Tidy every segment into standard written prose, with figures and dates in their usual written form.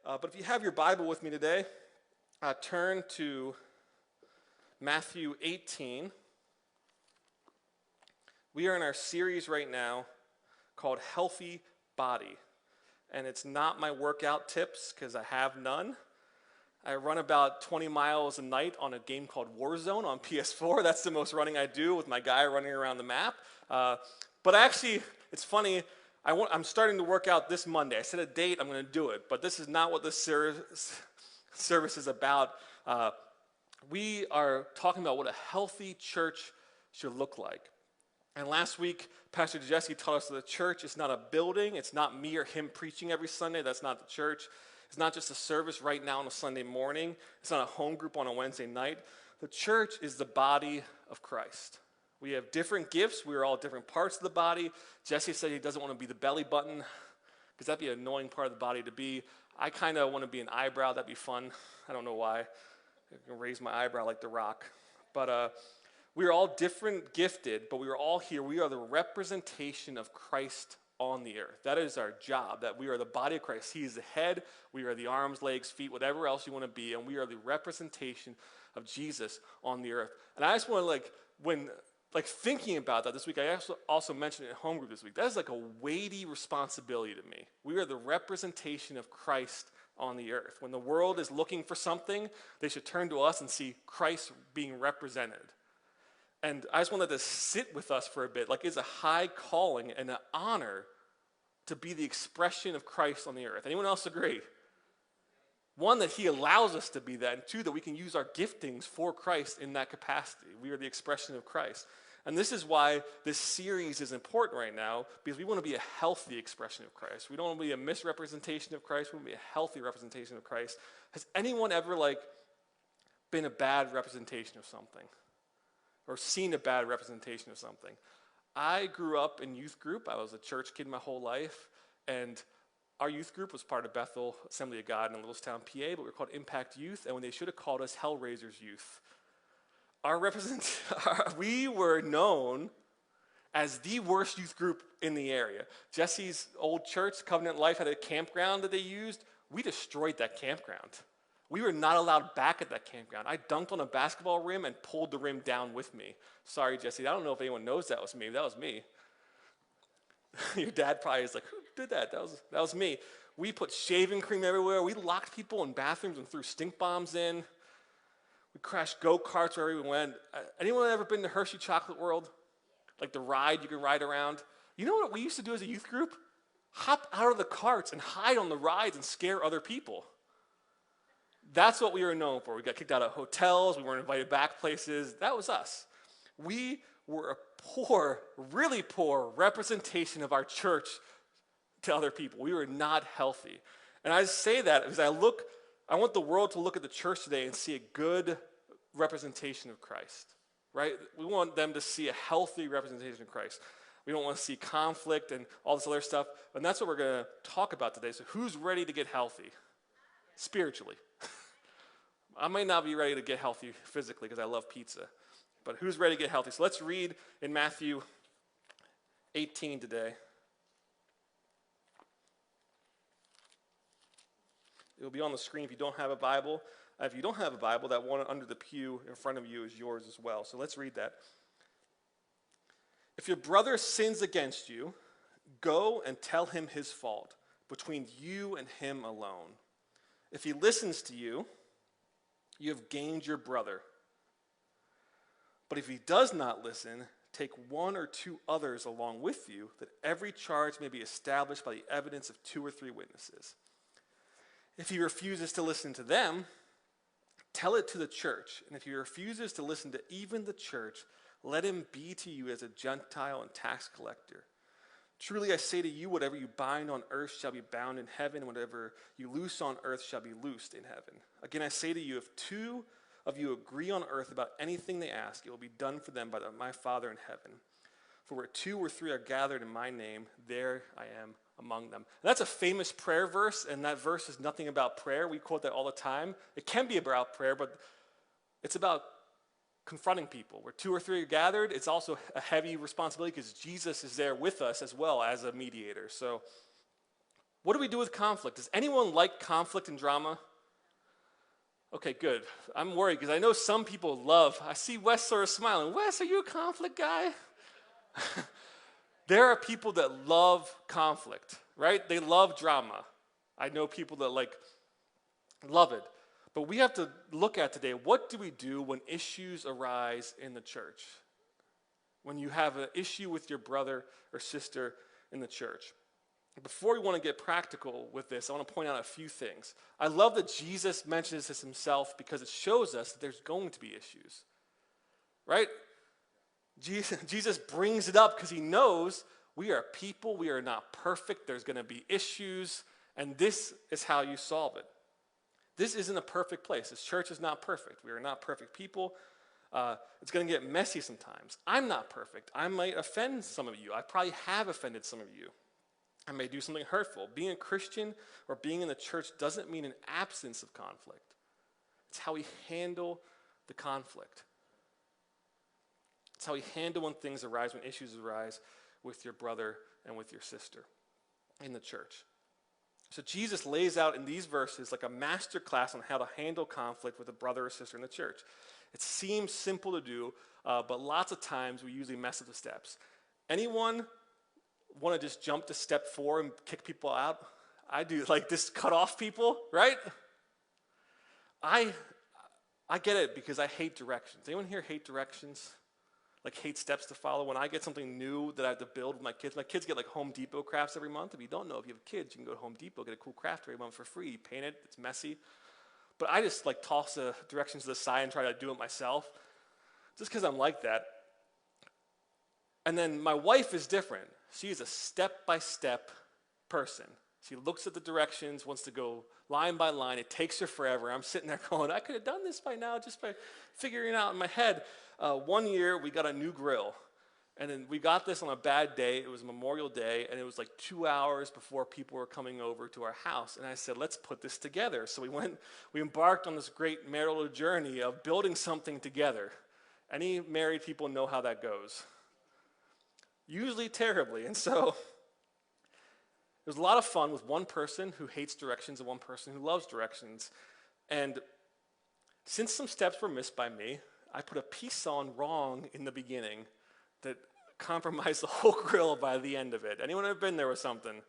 But if you have your Bible with me today, turn to Matthew 18. We are in our series right now called Healthy Body. And it's not my workout tips because I have none. I run about 20 miles a night on a game called Warzone on PS4. That's the most running I do with my guy running around the map. But actually, it's funny. I'm starting to work out this Monday. I set a date. I'm going to do it. But this is not what this service is about. We are talking about what a healthy church should look like. And last week, Pastor Jesse taught us that the church is not a building. It's not me or him preaching every Sunday. That's not the church. It's not just a service right now on a Sunday morning. It's not a home group on a Wednesday night. The church is the body of Christ. We have different gifts. We are all different parts of the body. Jesse said he doesn't want to be the belly button because that'd be an annoying part of the body to be. I kind of want to be an eyebrow. That'd be fun. I don't know why. I can raise my eyebrow like The Rock. But we are all different gifted, but we are all here. We are the representation of Christ on the earth. That is our job, that we are the body of Christ. He is the head. We are the arms, legs, feet, whatever else you want to be, and we are the representation of Jesus on the earth. And I just want to, thinking about that this week, I also mentioned it in home group this week. That is like a weighty responsibility to me. We are the representation of Christ on the earth. When the world is looking for something, they should turn to us and see Christ being represented. And I just want to let this sit with us for a bit. Like, it's a high calling and an honor to be the expression of Christ on the earth. Anyone else agree? One, that he allows us to be that, and two, that we can use our giftings for Christ in that capacity. We are the expression of Christ. And this is why this series is important right now, because we want to be a healthy expression of Christ. We don't want to be a misrepresentation of Christ. We want to be a healthy representation of Christ. Has anyone ever, been a bad representation of something? Or seen a bad representation of something? I grew up in youth group. I was a church kid my whole life, and our youth group was part of Bethel Assembly of God in Littlestown, PA, but we were called Impact Youth, and when they should have called us Hellraisers Youth. We were known as the worst youth group in the area. Jesse's old church, Covenant Life, had a campground that they used. We destroyed that campground. We were not allowed back at that campground. I dunked on a basketball rim and pulled the rim down with me. Sorry, Jesse. I don't know if anyone knows that was me. That was me. Your dad probably is like, who did that? That was me. We put shaving cream everywhere. We locked people in bathrooms and threw stink bombs in. We crashed go-karts wherever we went. Anyone ever been to Hershey Chocolate World? Like the ride you can ride around? You know what we used to do as a youth group? Hop out of the carts and hide on the rides and scare other people. That's what we were known for. We got kicked out of hotels. We weren't invited back places. That was us. We were a poor, really poor representation of our church to other people. We were not healthy. And I say that because I want the world to look at the church today and see a good representation of Christ, right? We want them to see a healthy representation of Christ. We don't want to see conflict and all this other stuff. And that's what we're going to talk about today. So who's ready to get healthy? Spiritually. I may not be ready to get healthy physically because I love pizza. But who's ready to get healthy? So let's read in Matthew 18 today. It will be on the screen if you don't have a Bible. If you don't have a Bible, that one under the pew in front of you is yours as well. So let's read that. If your brother sins against you, go and tell him his fault between you and him alone. If he listens to you, you have gained your brother. But if he does not listen, take one or two others along with you, that every charge may be established by the evidence of 2 or 3 witnesses. If he refuses to listen to them, tell it to the church. And if he refuses to listen to even the church, let him be to you as a Gentile and tax collector. Truly I say to you, whatever you bind on earth shall be bound in heaven, and whatever you loose on earth shall be loosed in heaven. Again, I say to you, if 2 of you agree on earth about anything they ask, it will be done for them by my Father in heaven. For where 2 or 3 are gathered in my name, there I am among them. And that's a famous prayer verse, and that verse is nothing about prayer. We quote that all the time. It can be about prayer, but it's about confronting people. Where 2 or 3 are gathered, it's also a heavy responsibility because Jesus is there with us as well as a mediator. So What do we do with conflict? Does anyone like conflict and drama? Okay, good. I'm worried because I know some people I see Wes sort of smiling. Wes, are you a conflict guy? There are people that love conflict, right? They love drama. I know people that love it. But we have to look at today, what do we do when issues arise in the church? When you have an issue with your brother or sister in the church. Before we want to get practical with this, I want to point out a few things. I love that Jesus mentions this himself because it shows us that there's going to be issues, right? Jesus brings it up because he knows we are people, we are not perfect, there's going to be issues, and this is how you solve it. This isn't a perfect place. This church is not perfect. We are not perfect people. It's going to get messy sometimes. I'm not perfect. I might offend some of you. I probably have offended some of you. I may do something hurtful. Being a Christian or being in the church doesn't mean an absence of conflict. It's how we handle the conflict. It's how we handle when things arise, when issues arise with your brother and with your sister in the church. So Jesus lays out in these verses like a master class on how to handle conflict with a brother or sister in the church. It seems simple to do, but lots of times we usually mess up the steps. Anyone want to just jump to step 4 and kick people out? I do, like just cut off people, right? I get it because I hate directions. Anyone here hate directions? Like hate steps to follow? When I get something new that I have to build with my kids get like Home Depot crafts every month. If you don't know, if you have kids, you can go to Home Depot, get a cool craft every month for free. You paint it, it's messy. But I just like toss the directions to the side and try to do it myself just because I'm like that. And then my wife is different. She is a step-by-step person. She looks at the directions, wants to go line by line. It takes her forever. I'm sitting there going, I could have done this by now just by figuring it out in my head. One year, we got a new grill. And then we got this on a bad day. It was Memorial Day, and it was like 2 hours before people were coming over to our house. And I said, let's put this together. So we embarked on this great marital journey of building something together. Any married people know how that goes. Usually terribly. And so it was a lot of fun with one person who hates directions and one person who loves directions. And since some steps were missed by me, I put a piece on wrong in the beginning that compromised the whole grill by the end of it. Anyone ever been there with something?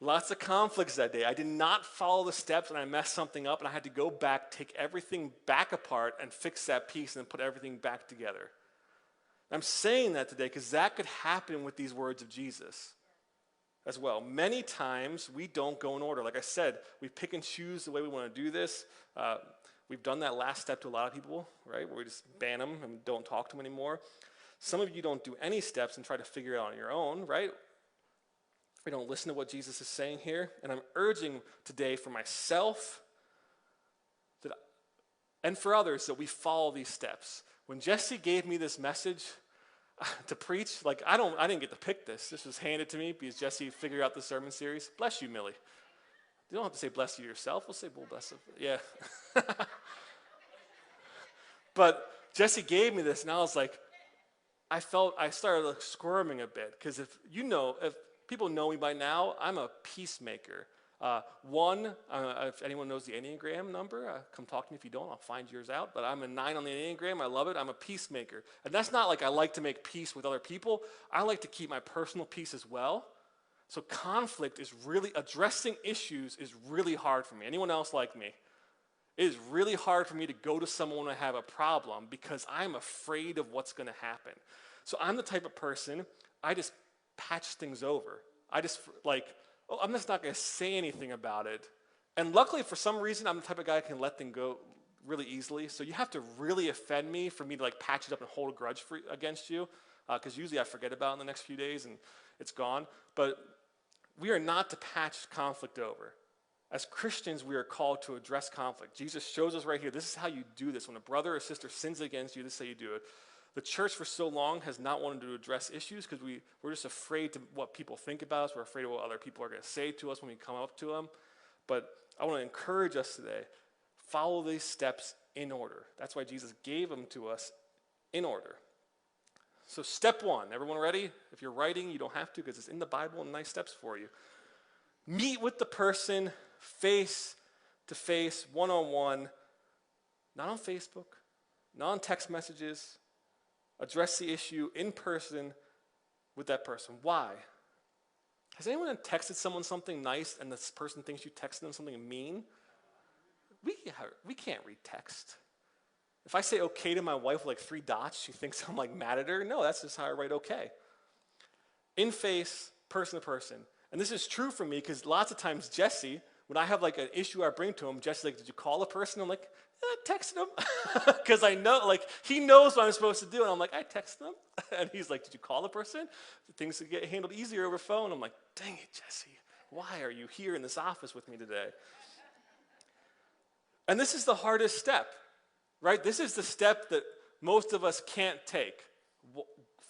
Lots of conflicts that day. I did not follow the steps and I messed something up and I had to go back, take everything back apart and fix that piece and then put everything back together. I'm saying that today because that could happen with these words of Jesus as well. Many times we don't go in order. Like I said, we pick and choose the way we want to do this. We've done that last step to a lot of people, right, where we just ban them and don't talk to them anymore. Some of you don't do any steps and try to figure it out on your own, right? We don't listen to what Jesus is saying here. And I'm urging today for myself and for others that we follow these steps. When Jesse gave me this message to preach, I didn't get to pick this. This was handed to me because Jesse figured out the sermon series. Bless you, Millie. You don't have to say bless you yourself. We'll say, well, bless you. Yeah. But Jesse gave me this, and I was like, I started squirming a bit because if people know me by now, I'm a peacemaker. If anyone knows the Enneagram number, come talk to me. If you don't, I'll find yours out. But I'm a 9 on the Enneagram. I love it. I'm a peacemaker. And that's not like I like to make peace with other people. I like to keep my personal peace as well. So conflict is really, addressing issues is really hard for me. Anyone else like me? It is really hard for me to go to someone when I have a problem because I'm afraid of what's going to happen. So I'm the type of person, I just patch things over. I'm just not going to say anything about it. And luckily, for some reason, I'm the type of guy who can let things go really easily. So you have to really offend me for me to patch it up and hold a grudge against you, because usually I forget about it in the next few days and it's gone. But we are not to patch conflict over. As Christians, we are called to address conflict. Jesus shows us right here, this is how you do this. When a brother or sister sins against you, this is how you do it. The church for so long has not wanted to address issues because we're just afraid to what people think about us. We're afraid of what other people are going to say to us when we come up to them. But I want to encourage us today, follow these steps in order. That's why Jesus gave them to us in order. So step 1, everyone ready? If you're writing, you don't have to because it's in the Bible and nice steps for you. Meet with the person face to face, one-on-one, not on Facebook, not on text messages. Address the issue in person with that person. Why? Has anyone texted someone something nice and this person thinks you texted them something mean? We can't read text. If I say okay to my wife with like 3 dots, she thinks I'm like mad at her. No, that's just how I write okay. In face, person to person. And this is true for me because lots of times Jesse, when I have like an issue I bring to him, Jesse's like, did you call the person? I'm like, I texted him. Because I know, like, he knows what I'm supposed to do. And I'm like, I texted him. And he's like, did you call the person? Things get handled easier over phone. I'm like, dang it, Jesse. Why are you here in this office with me today? And this is the hardest step, right? This is the step that most of us can't take.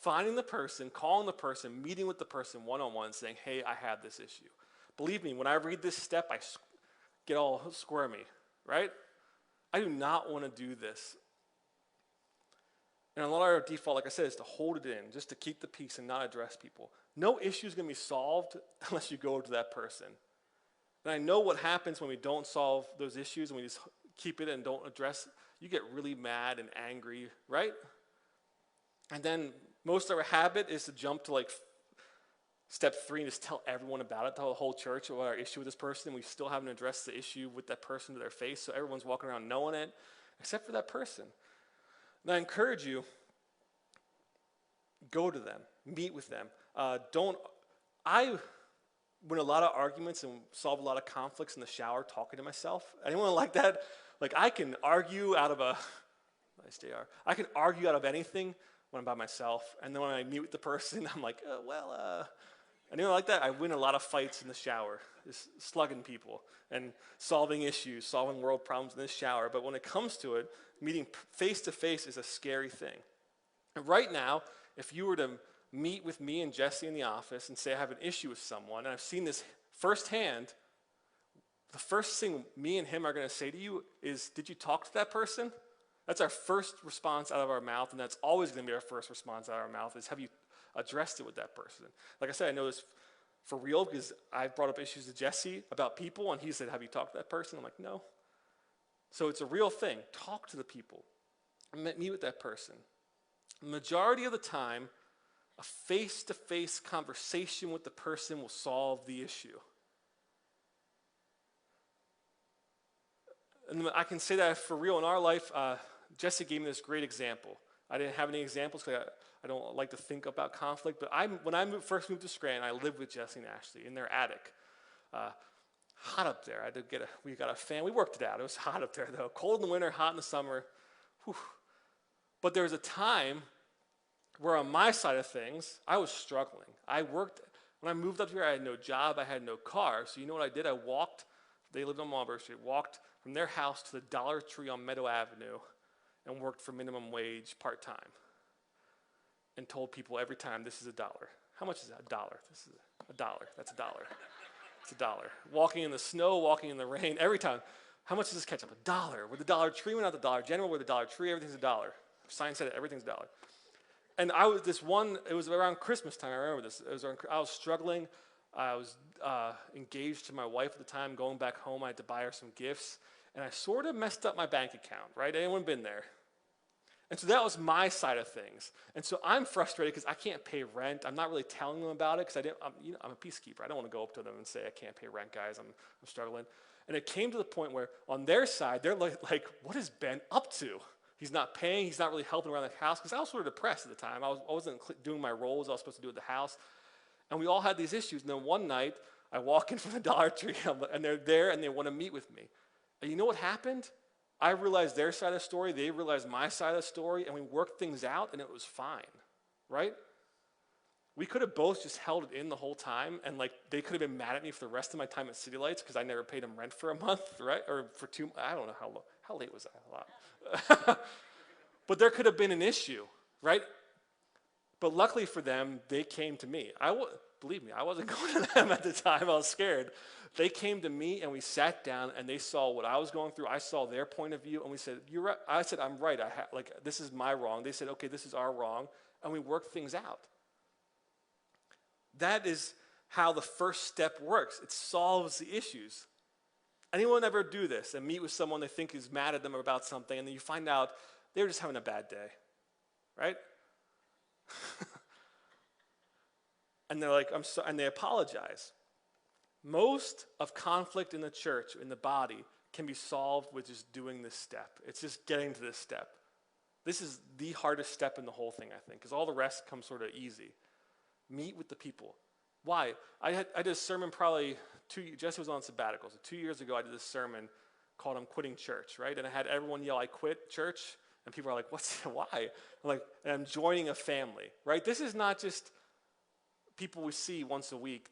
Finding the person, calling the person, meeting with the person one-on-one, saying, hey, I have this issue. Believe me, when I read this step, I get all squirmy, right? I do not want to do this. And a lot of our default, like I said, is to hold it in, just to keep the peace and not address people. No issue is going to be solved unless you go to that person. And I know what happens when we don't solve those issues and we just keep it and don't address. You get really mad and angry, right? And then most of our habit is to jump to like step 3 and just tell everyone about it, tell the whole church about our issue with this person, and we still haven't addressed the issue with that person to their face, so everyone's walking around knowing it, except for that person. And I encourage you, go to them, meet with them. Win a lot of arguments and solve a lot of conflicts in the shower talking to myself. Anyone like that? Like I can argue out of nice JR. I can argue out of anything when I'm by myself. And then when I meet with the person, I'm like, anyone like that? I win a lot of fights in the shower, just slugging people and solving issues, solving world problems in the shower. But when it comes to it, meeting face to face is a scary thing. And right now, if you were to meet with me and Jesse in the office and say I have an issue with someone, and I've seen this firsthand, the first thing me and him are going to say to you is, did you talk to that person? That's our first response out of our mouth, and that's always going to be our first response out of our mouth is, have you addressed it with that person? Like I said, I know this for real because I've brought up issues to Jesse about people, and he said, have you talked to that person? I'm like, no. So it's a real thing. Talk to the people. Meet with that person. The majority of the time, a face-to-face conversation with the person will solve the issue. And I can say that for real in our life. Jesse gave me this great example. I didn't have any examples because I don't like to think about conflict, but when I first moved to Scranton, I lived with Jesse and Ashley in their attic. Hot up there. We got a fan. We worked it out. It was hot up there, though. Cold in the winter, hot in the summer. Whew. But there was a time where on my side of things, I was struggling. When I moved up here, I had no job, I had no car. So you know what I did? They lived on Marlborough Street, walked from their house to the Dollar Tree on Meadow Avenue and worked for minimum wage part-time. And told people every time, this is $1. How much is that? $1. This is $1. That's $1. It's $1. Walking in the snow, walking in the rain, every time. How much is this ketchup? $1. With the Dollar Tree, we're not the Dollar General, we're the Dollar Tree, everything's $1. Sign said it, everything's $1. And it was around Christmas time, I remember this. I was struggling. I was engaged to my wife at the time, going back home. I had to buy her some gifts. And I sort of messed up my bank account, right? Anyone been there? And so that was my side of things. And so I'm frustrated because I can't pay rent. I'm not really telling them about it because I'm a peacekeeper. I don't want to go up to them and say, I can't pay rent, guys. I'm struggling. And it came to the point where on their side, they're like, what is Ben up to? He's not paying. He's not really helping around the house. Because I was sort of depressed at the time. I wasn't doing my roles I was supposed to do at the house. And we all had these issues. And then one night, I walk in from the Dollar Tree, and they're there, and they want to meet with me. And you know what happened? I realized their side of the story. They realized my side of the story. And we worked things out, and it was fine. Right? We could have both just held it in the whole time. And they could have been mad at me for the rest of my time at City Lights because I never paid them rent for a month. Right? Or for 2 months. I don't know how long. How late was that? A lot. But there could have been an issue, right? But luckily for them, they came to me. Believe me, I wasn't going to them at the time. I was scared. They came to me, and we sat down, and they saw what I was going through. I saw their point of view, and we said, "You're right." I said, "I'm right. This is my wrong." They said, "Okay, this is our wrong," and we worked things out. That is how the first step works. It solves the issues. Anyone ever do this and meet with someone they think is mad at them about something, and then you find out they're just having a bad day, right? And they're like, I'm sorry, and they apologize. Most of conflict in the church, in the body, can be solved with just doing this step. It's just getting to this step. This is the hardest step in the whole thing, I think, because all the rest comes sort of easy. Meet with the people. Why? I did a sermon probably Jesse was on sabbatical, so 2 years ago I did this sermon called I'm Quitting Church, right? And I had everyone yell, I quit church, and people are like, why? I'm like, and I'm joining a family, right? This is not just people we see once a week.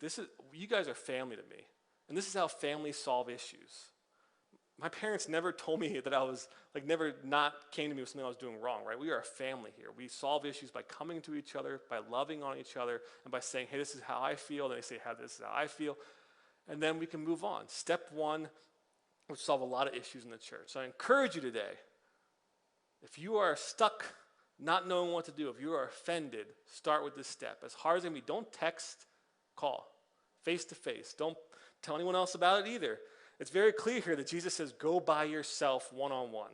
You guys are family to me, and this is how families solve issues. My parents never told me that I was, never not came to me with something I was doing wrong, right? We are a family here. We solve issues by coming to each other, by loving on each other, and by saying, hey, this is how I feel. And they say, this is how I feel. And then we can move on. Step one would solve a lot of issues in the church. So I encourage you today, if you are stuck not knowing what to do, if you are offended, start with this step. As hard as it can be, don't text, call, face to face. Don't tell anyone else about it either. It's very clear here that Jesus says, go by yourself one-on-one.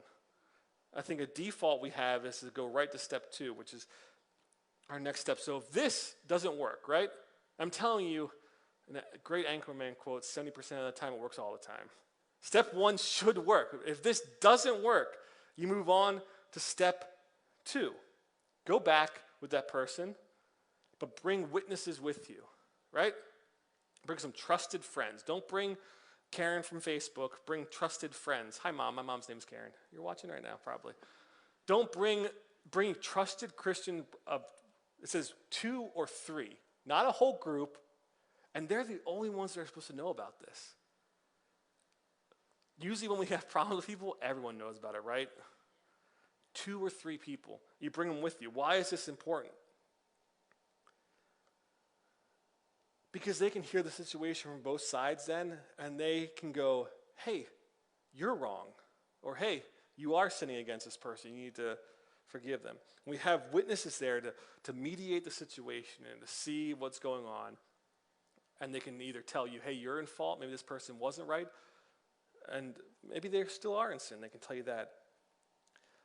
I think a default we have is to go right to step two, which is our next step. So if this doesn't work, right? I'm telling you, and a great Anchorman quote, 70% of the time it works all the time. Step one should work. If this doesn't work, you move on to step two. Go back with that person, but bring witnesses with you, right? Bring some trusted friends. Don't bring Karen from Facebook. Bring trusted friends. Hi, Mom. My mom's name's Karen. You're watching right now, probably. Don't bring trusted Christian, it says 2 or 3, not a whole group, and they're the only ones that are supposed to know about this. Usually when we have problems with people, everyone knows about it, right? 2 or 3 people. You bring them with you. Why is this important? Because they can hear the situation from both sides then, and they can go, hey, you're wrong. Or, hey, you are sinning against this person. You need to forgive them. We have witnesses there to mediate the situation and to see what's going on. And they can either tell you, hey, you're in fault. Maybe this person wasn't right. And maybe they still are in sin. They can tell you that.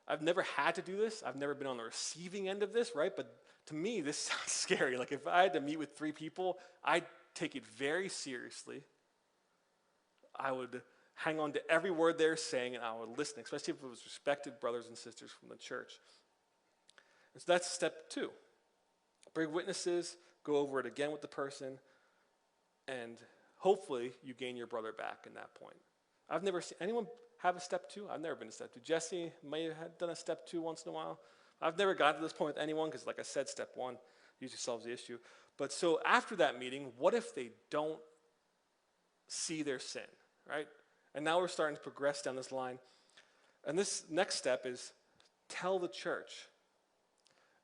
I've never had to do this. I've never been on the receiving end of this, right? But to me, this sounds scary. Like if I had to meet with 3 people, I'd take it very seriously. I would hang on to every word they're saying, and I would listen, especially if it was respected brothers and sisters from the church. And so that's step 2. Bring witnesses, go over it again with the person, and hopefully you gain your brother back in that point. I've never seen anyone have a step 2. I've never been to step 2. Jesse may have done a step 2 once in a while. I've never gotten to this point with anyone because, like I said, step 1 usually solves the issue. But so after that meeting, what if they don't see their sin, right? And now we're starting to progress down this line. And this next step is tell the church.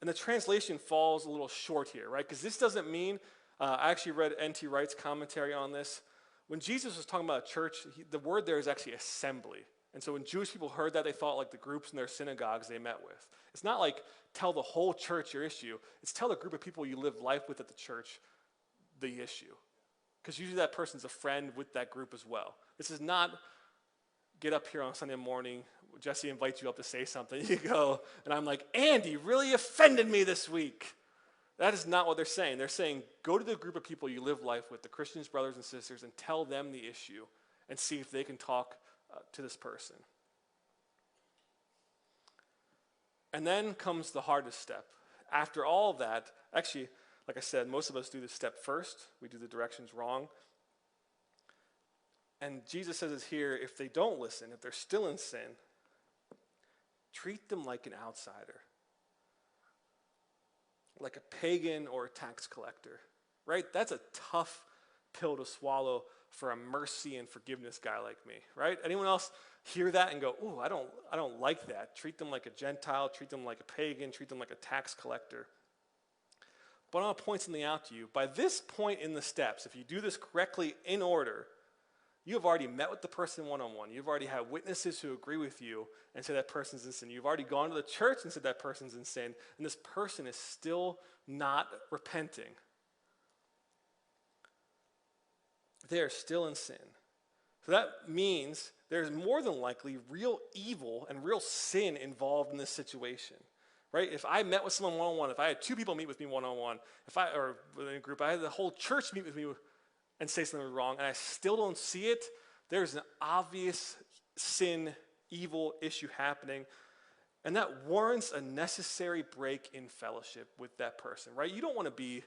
And the translation falls a little short here, right? Because this doesn't mean, I actually read N.T. Wright's commentary on this. When Jesus was talking about a church, the word there is actually assembly. And so when Jewish people heard that, they thought like the groups in their synagogues they met with. It's not like tell the whole church your issue. It's tell the group of people you live life with at the church the issue. Because usually that person's a friend with that group as well. This is not get up here on Sunday morning, Jesse invites you up to say something, you go, and I'm like, Andy really offended me this week. That is not what they're saying. They're saying, go to the group of people you live life with, the Christians, brothers and sisters, and tell them the issue and see if they can talk to this person. And then comes the hardest step. After all that, actually, like I said, most of us do this step first. We do the directions wrong. And Jesus says it here, if they don't listen, if they're still in sin, treat them like an outsider. Like a pagan or a tax collector, right? That's a tough pill to swallow for a mercy and forgiveness guy like me, right? Anyone else hear that and go, "Ooh, I don't like that." Treat them like a Gentile, treat them like a pagan, treat them like a tax collector. But I want to point something out to you. By this point in the steps, if you do this correctly in order, you have already met with the person one-on-one. You've already had witnesses who agree with you and say that person's in sin. You've already gone to the church and said that person's in sin, and this person is still not repenting. they are still in sin. So that means there's more than likely real evil and real sin involved in this situation, right? If I met with someone one-on-one, if I had two people meet with me one-on-one, or in a group, I had the whole church meet with me and say something wrong, and I still don't see it, there's an obvious sin, evil issue happening, and that warrants a necessary break in fellowship with that person, right? You don't want to be,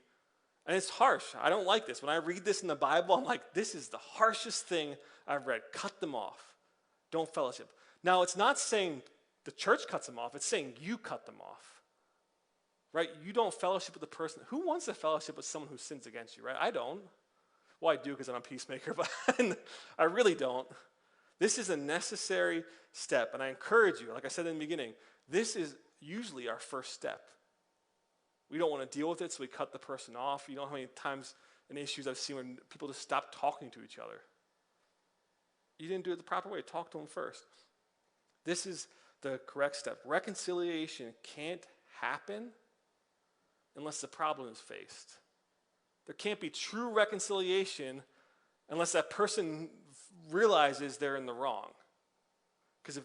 and it's harsh. I don't like this. When I read this in the Bible, I'm like, this is the harshest thing I've read. Cut them off. Don't fellowship. Now, it's not saying the church cuts them off. It's saying you cut them off, right? You don't fellowship with the person. Who wants to fellowship with someone who sins against you, right? I don't. Well, I do because I'm a peacemaker, but I really don't. This is a necessary step, and I encourage you, like I said in the beginning, this is usually our first step. We don't want to deal with it, so we cut the person off. You know how many times and issues I've seen when people just stop talking to each other. You didn't do it the proper way. Talk to them first. This is the correct step. Reconciliation can't happen unless the problem is faced. There can't be true reconciliation unless that person realizes they're in the wrong. Because if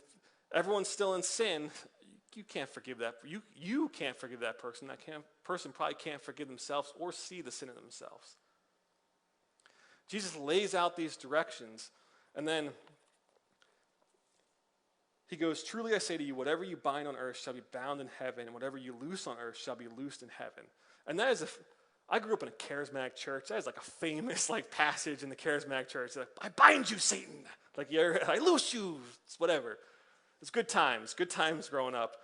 everyone's still in sin, you can't forgive that. You can't forgive that person. That person probably can't forgive themselves or see the sin in themselves. Jesus lays out these directions, and then he goes, truly I say to you, whatever you bind on earth shall be bound in heaven, and whatever you loose on earth shall be loosed in heaven. And that is I grew up in a charismatic church. That is like a famous passage in the charismatic church. Like, I bind you, Satan. Like, I loose you. It's whatever. It's good times growing up.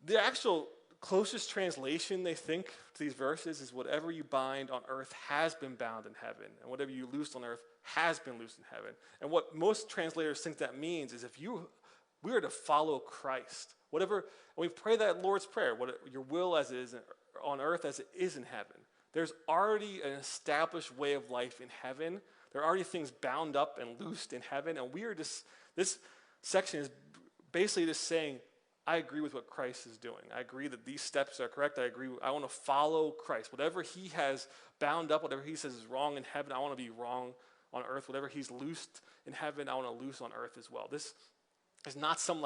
The actual closest translation they think to these verses is whatever you bind on earth has been bound in heaven, and whatever you loose on earth has been loosed in heaven. And what most translators think that means is we are to follow Christ. Whatever, and we pray that Lord's Prayer, your will as it is on earth as it is in heaven. There's already an established way of life in heaven. There are already things bound up and loosed in heaven, and this section is basically just saying, I agree with what Christ is doing. I agree that these steps are correct. I want to follow Christ. Whatever he has bound up, whatever he says is wrong in heaven, I want to be wrong on earth. Whatever he's loosed in heaven, I want to loose on earth as well. This is not some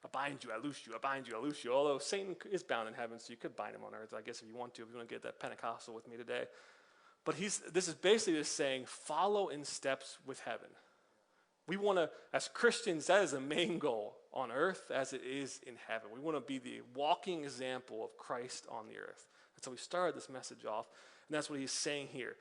I bind you, I loose you, I bind you, I loose you. Although Satan is bound in heaven, so you could bind him on earth, I guess, if you want to get that Pentecostal with me today. But this is basically just saying, follow in steps with heaven. We want to, as Christians, that is the main goal on earth as it is in heaven. We want to be the walking example of Christ on the earth. That's how we started this message off, and that's what he's saying here.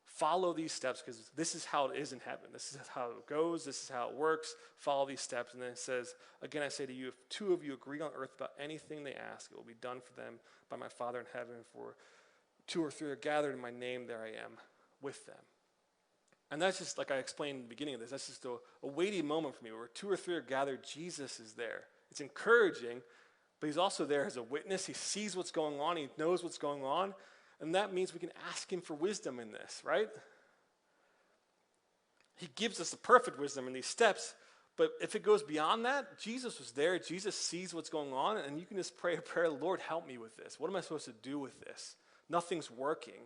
Follow these steps because this is how it is in heaven. This is how it goes. This is how it works. Follow these steps. And then it says, again, I say to you, if two of you agree on earth about anything they ask, it will be done for them by my Father in heaven. For 2 or 3 are gathered in my name, there I am with them. And that's just, like I explained in the beginning of this, that's just a weighty moment for me where 2 or 3 are gathered, Jesus is there. It's encouraging, but he's also there as a witness. He sees what's going on. He knows what's going on. And that means we can ask him for wisdom in this, right? He gives us the perfect wisdom in these steps, but if it goes beyond that, Jesus was there. Jesus sees what's going on, and you can just pray a prayer, Lord, help me with this. What am I supposed to do with this? Nothing's working.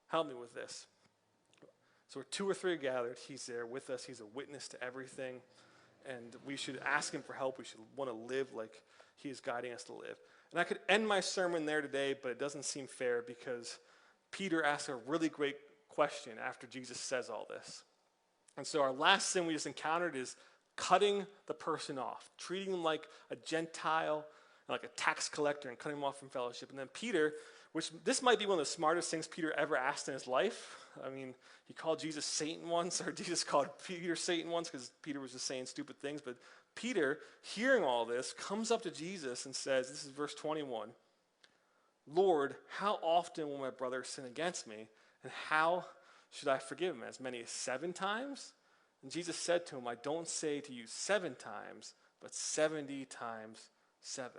Help me with this. So where 2 or 3 are gathered, he's there with us. He's a witness to everything, and we should ask him for help. We should want to live like he is guiding us to live. And I could end my sermon there today, but it doesn't seem fair because Peter asks a really great question after Jesus says all this. And so our last sin we just encountered is cutting the person off, treating them like a Gentile, like a tax collector, and cutting them off from fellowship. And then Peter, which this might be one of the smartest things Peter ever asked in his life. I mean, he called Jesus Satan once, or Jesus called Peter Satan once because Peter was just saying stupid things. But Peter, hearing all this, comes up to Jesus and says, this is verse 21, Lord, how often will my brother sin against me, and how should I forgive him? As many as 7 times? And Jesus said to him, I don't say to you 7 times, but 70 times 7.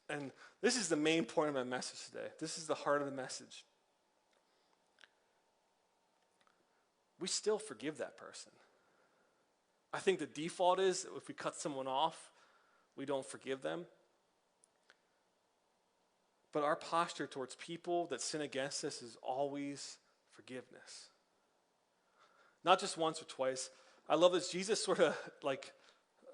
And this is the main point of my message today. This is the heart of the message. We still forgive that person. I think the default is if we cut someone off, we don't forgive them. But our posture towards people that sin against us is always forgiveness. Not just once or twice. I love this. Jesus sort of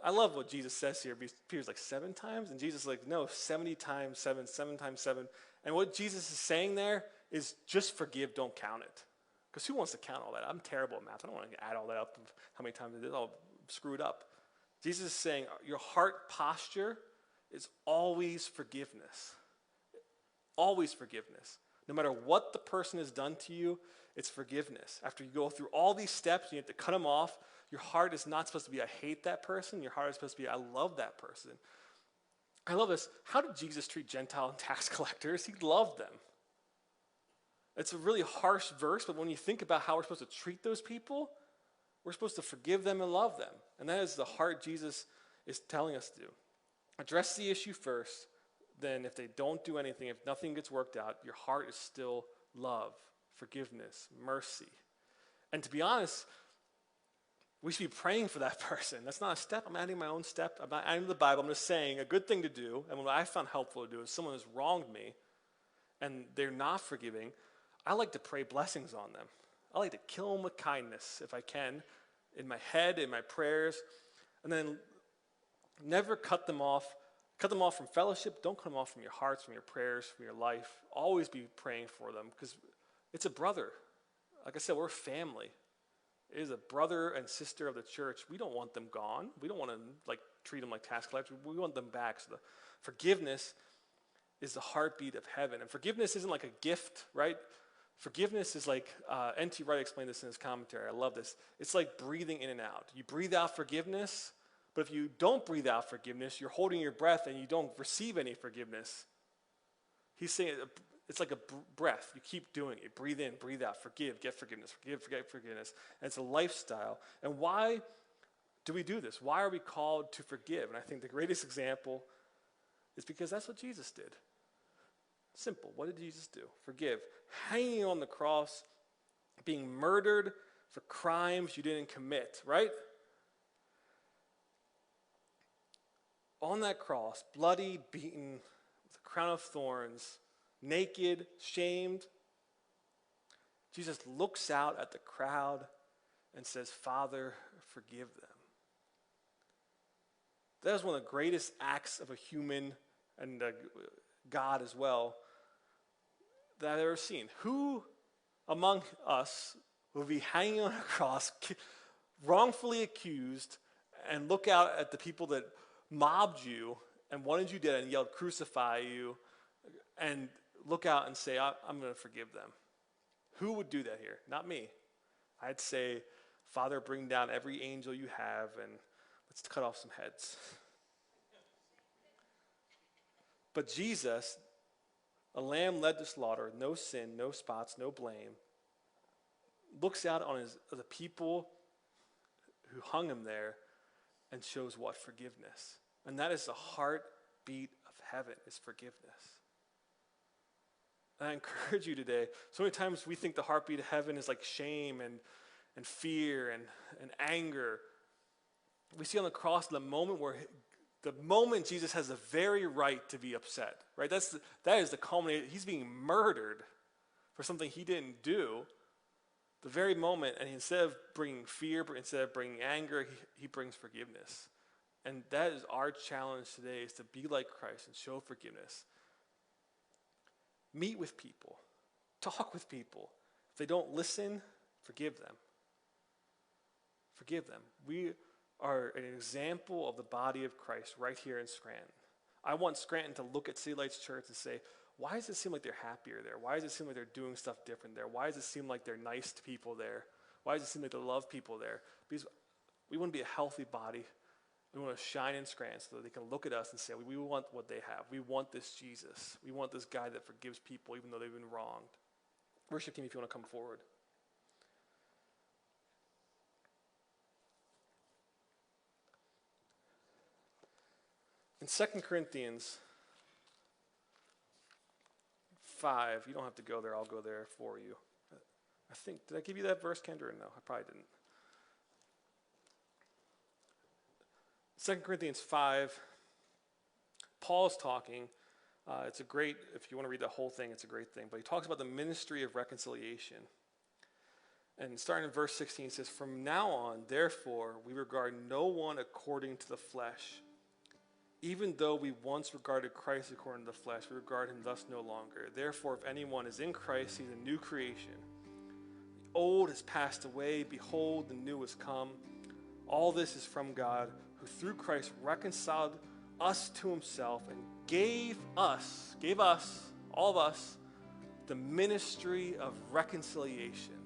I love what Jesus says here. Peter's like 7 times, and Jesus is like, no, 70 times 7, 7 times 7. And what Jesus is saying there is just forgive, don't count it. Because who wants to count all that? I'm terrible at math. I don't want to add all that up of how many times it is. I'll screw it up. Jesus is saying your heart posture is always forgiveness. Always forgiveness. No matter what the person has done to you, it's forgiveness. After you go through all these steps, you have to cut them off. Your heart is not supposed to be, I hate that person. Your heart is supposed to be, I love that person. I love this. How did Jesus treat Gentile and tax collectors? He loved them. It's a really harsh verse, but when you think about how we're supposed to treat those people, we're supposed to forgive them and love them. And that is the heart Jesus is telling us to do. Address the issue first. Then if they don't do anything, if nothing gets worked out, your heart is still love, forgiveness, mercy. And to be honest, we should be praying for that person. That's not a step. I'm adding my own step. I'm not adding to the Bible. I'm just saying a good thing to do, and what I found helpful to do is someone has wronged me and they're not forgiving, I like to pray blessings on them. I like to kill them with kindness if I can, in my head, in my prayers, and then never cut them off. Cut them off from fellowship. Don't cut them off from your hearts, from your prayers, from your life. Always be praying for them because it's a brother. Like I said, we're family. It is a brother and sister of the church. We don't want them gone. We don't want to treat them like tax collectors. We want them back. So the forgiveness is the heartbeat of heaven. And forgiveness isn't like a gift, right? Forgiveness is like, N.T. Wright explained this in his commentary. I love this. It's like breathing in and out. You breathe out forgiveness, but if you don't breathe out forgiveness, you're holding your breath and you don't receive any forgiveness. He's saying it's like a breath. You keep doing it. Breathe in, breathe out, forgive, get forgiveness, forgive, forget forgiveness. And it's a lifestyle. And why do we do this? Why are we called to forgive? And I think the greatest example is because that's what Jesus did. Simple. What did Jesus do? Forgive. Hanging on the cross, being murdered for crimes you didn't commit, right? On that cross, bloody, beaten, with a crown of thorns, naked, shamed, Jesus looks out at the crowd and says, Father, forgive them. That is one of the greatest acts of a human and God as well that I've ever seen. Who among us would be hanging on a cross, wrongfully accused, and look out at the people that mobbed you and wanted you dead and yelled, crucify you, and look out and say, I'm going to forgive them? Who would do that here? Not me. I'd say, Father, bring down every angel you have and let's cut off some heads. But Jesus, a lamb led to slaughter, no sin, no spots, no blame, looks out on the people who hung him there and shows what? Forgiveness. And that is the heartbeat of heaven, is forgiveness. And I encourage you today, so many times we think the heartbeat of heaven is like shame and fear and anger. We see on the cross the moment Jesus has the very right to be upset, right? That is the culmination. He's being murdered for something he didn't do. The very moment, and instead of bringing fear, instead of bringing anger, he brings forgiveness. And that is our challenge today, is to be like Christ and show forgiveness. Meet with people. Talk with people. If they don't listen, forgive them. Forgive them. We are an example of the body of Christ right here in Scranton. I want Scranton to look at City Lights Church and say, why does it seem like they're happier there? Why does it seem like they're doing stuff different there? Why does it seem like they're nice to people there? Why does it seem like they love people there? Because we want to be a healthy body. We want to shine in Scranton so that they can look at us and say, we want what they have. We want this Jesus. We want this guy that forgives people even though they've been wronged. Worship team, if you want to come forward. In 2 Corinthians 5, you don't have to go there, I'll go there for you. I think, did I give you that verse, Kendra, or no? I probably didn't. 2 Corinthians 5, Paul's talking. It's a great, if you want to read the whole thing, it's a great thing. But he talks about the ministry of reconciliation. And starting in verse 16, it says, "From now on, therefore, we regard no one according to the flesh. Even though we once regarded Christ according to the flesh, we regard him thus no longer. Therefore, if anyone is in Christ, he's a new creation. The old has passed away. Behold, the new has come. All this is from God, who through Christ reconciled us to himself and gave us, all of us, the ministry of reconciliation."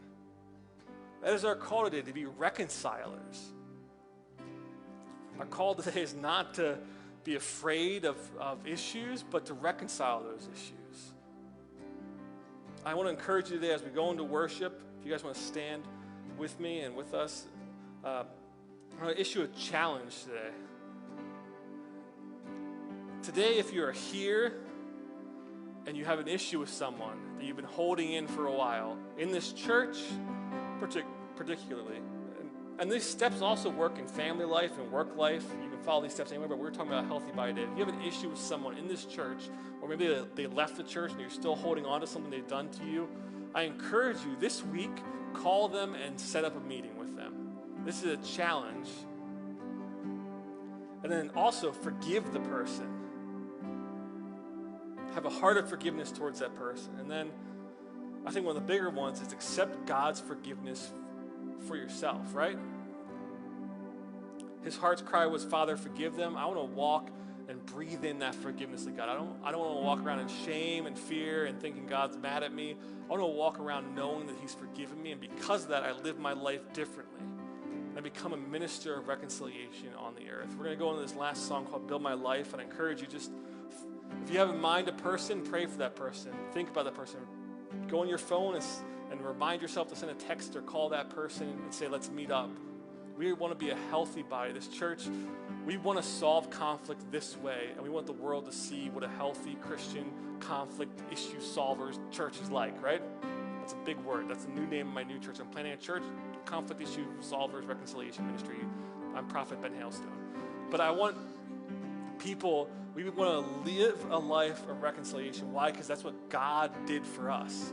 That is our call today, to be reconcilers. Our call today is not to be afraid of issues, but to reconcile those issues. I want to encourage you today as we go into worship, if you guys want to stand with me and with us, I'm going to issue a challenge today. Today, if you are here and you have an issue with someone that you've been holding in for a while, in this church particularly, and these steps also work in family life and work life. You can follow these steps anywhere, but we're talking about a healthy body today. If you have an issue with someone in this church, or maybe they left the church and you're still holding on to something they've done to you, I encourage you this week, call them and set up a meeting with them. This is a challenge. And then also forgive the person. Have a heart of forgiveness towards that person. And then I think one of the bigger ones is accept God's forgiveness for yourself, right? His heart's cry was, "Father, forgive them." I want to walk and breathe in that forgiveness of God. I don't want to walk around in shame and fear and thinking God's mad at me. I want to walk around knowing that he's forgiven me, and because of that, I live my life differently. And I become a minister of reconciliation on the earth. We're going to go into this last song called "Build My Life," and I encourage you, just if you have in mind a person, pray for that person. Think about that person. Go on your phone and remind yourself to send a text or call that person and say, "Let's meet up." We want to be a healthy body. This church, we want to solve conflict this way, and we want the world to see what a healthy Christian conflict issue solvers church is like, right? That's a big word. That's the new name of my new church. I'm planning a church, conflict issue solvers reconciliation ministry. I'm Prophet Ben Hailstone. But I want people, we want to live a life of reconciliation. Why? Because that's what God did for us.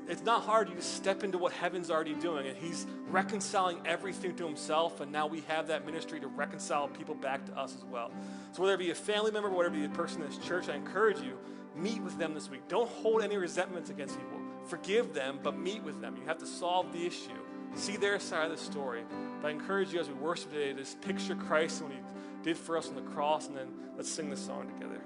It's not hard. You just step into what heaven's already doing, and he's reconciling everything to himself, and now we have that ministry to reconcile people back to us as well. So whether it be a family member, whether it be a person in this church, I encourage you, meet with them this week. Don't hold any resentments against people. Forgive them, but meet with them. You have to solve the issue. See their side of the story. But I encourage you as we worship today to just picture Christ and what he did for us on the cross, and then let's sing this song together.